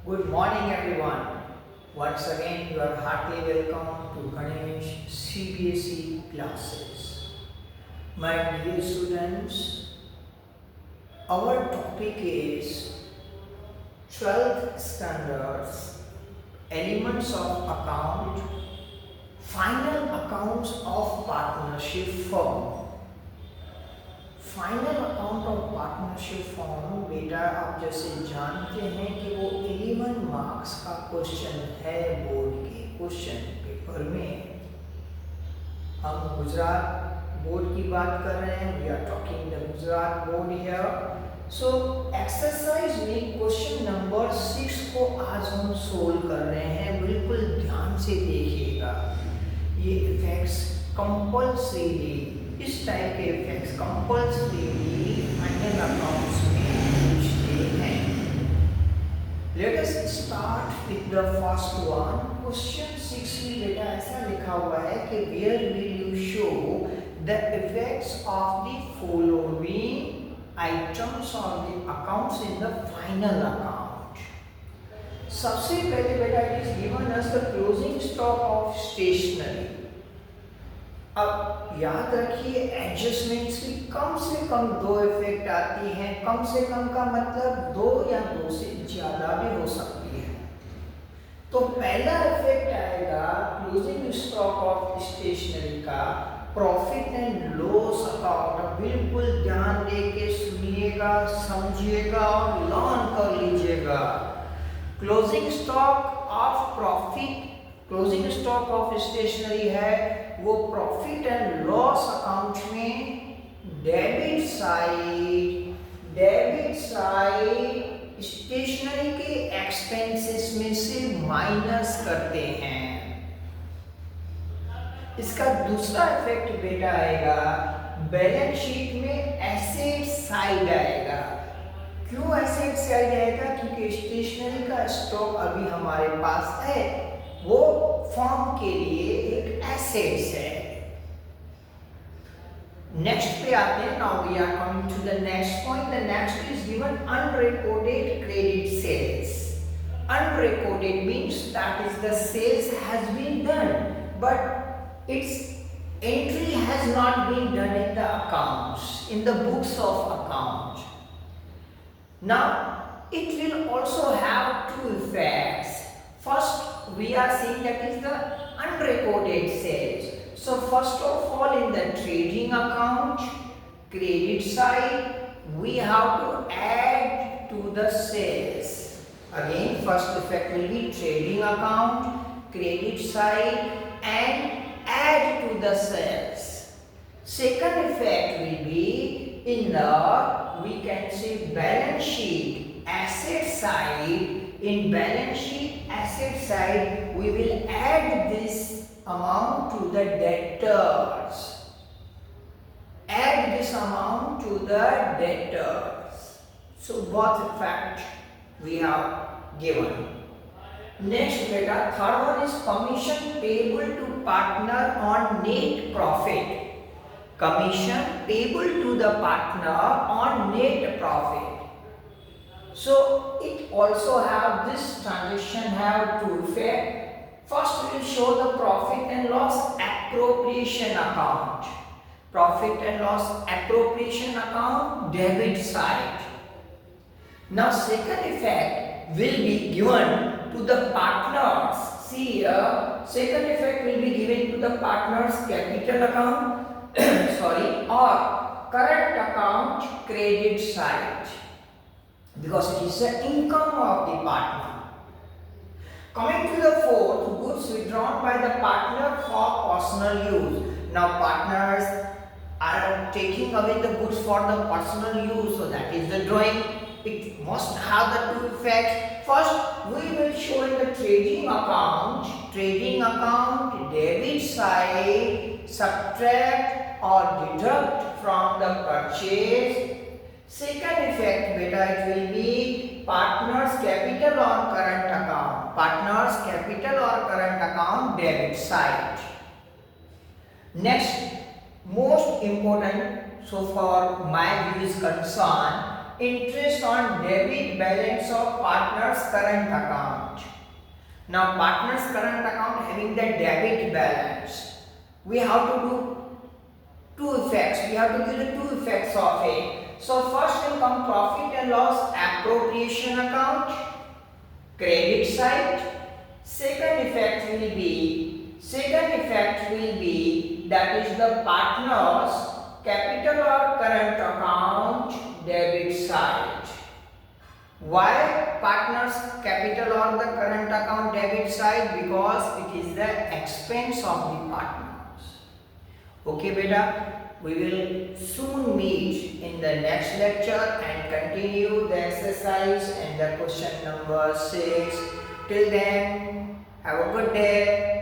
Good morning, everyone. Once again, you are heartily welcome to Ganesh CBSE classes. My dear students, our topic is 12th standards, elements of account, final accounts of partnership firm. Final account of partnership form बेटा आप जैसे जानते हैं कि वो 11 marks का question है board के क्वेश्चन पेपर में। हम गुजरात बोर्ड की बात कर रहे हैं, we are talking the Gujarat board here. So exercise में क्वेश्चन नंबर 6 को आज हम सोल्व कर रहे हैं। बिल्कुल ध्यान से देखिएगा, ये इफेक्ट्स कंपल्सरी, इस टाइप के इफेक्ट्स कंपल्सरी फाइनल अकाउंट्स में पूछते हैं। Let us start with the first one. Question 6 में बेटा ऐसा लिखा हुआ है कि where will you show the effects of the following items of the accounts in the final account. सबसे पहले बेटा it is given us the closing stock of stationery. अब याद रखिए एडजस्टमेंट्स की कम से कम दो इफेक्ट आती हैं। कम से कम का मतलब दो या दो से ज्यादा भी हो सकती है। तो पहला इफेक्ट आएगा क्लोजिंग स्टॉक ऑफ स्टेशनरी का प्रॉफिट एंड लॉस अकाउंट। बिल्कुल ध्यान दे के सुनिएगा, समझिएगा और लर्न कर लीजिएगा। Closing stock of profit, closing stock of stationery है वो प्रॉफिट एंड लॉस अकाउंट में डेबिट साइड स्टेशनरी के एक्सपेंसेस में से माइनस करते हैं। इसका दूसरा इफेक्ट बेटा आएगा बैलेंस शीट में एसेट साइड आएगा। क्यों एसेट साइड आएगा? क्योंकि स्टेशनरी का स्टॉक अभी हमारे पास है, वो फॉर्म के लिए एक एसेट्स है। नेक्स्ट पे आते हैं। Now we are coming to the next point. The next is given unrecorded credit sales. Unrecorded means that is the sales has been done but its entry has not been done in the accounts, in the books of account. Now it will also have to effects. First, we are seeing that is the unrecorded sales. So first of all, in the trading account, credit side, we have to add to the sales. Again, first effect will be trading account, credit side, and add to the sales. Second effect will be in the, we can say, balance sheet, asset side. In balance sheet asset side, we will add this amount to the debtors. Add this amount to the debtors. So both effect we have given. Next beta, third one is commission payable to partner on net profit. Commission payable to the partner on net profit. So it also have this transaction have two effect. First we will show the profit and loss appropriation account. Profit and loss appropriation account, debit side. Now second effect will be given to the partners. See here, second effect will be given to the partners capital account sorry, or current account credit side, because it is the income of the partner. Coming to the fourth, goods withdrawn by the partner for personal use. Now partners are taking away the goods for the personal use, so that is the drawing. It must have the two effects. First, we will show in the trading account debit side, subtract or deduct from the purchase. Second effect beta, it will be partners capital or current account. Partners capital or current account debit side. Next, most important, so far my view is concerned, interest on debit balance of partner's current account. Now partner's current account having the debit balance, we have to do two effects. We have to give the two effects of it. So first will come profit and loss appropriation account, credit side. Second effect will be that is the partner's capital or current account debit side. Why partner's capital or the current account debit side? Because it is the expense of the partners. Okay beta, we will soon meet in the next lecture and continue the exercise and the question number 6. Till then, have a good day.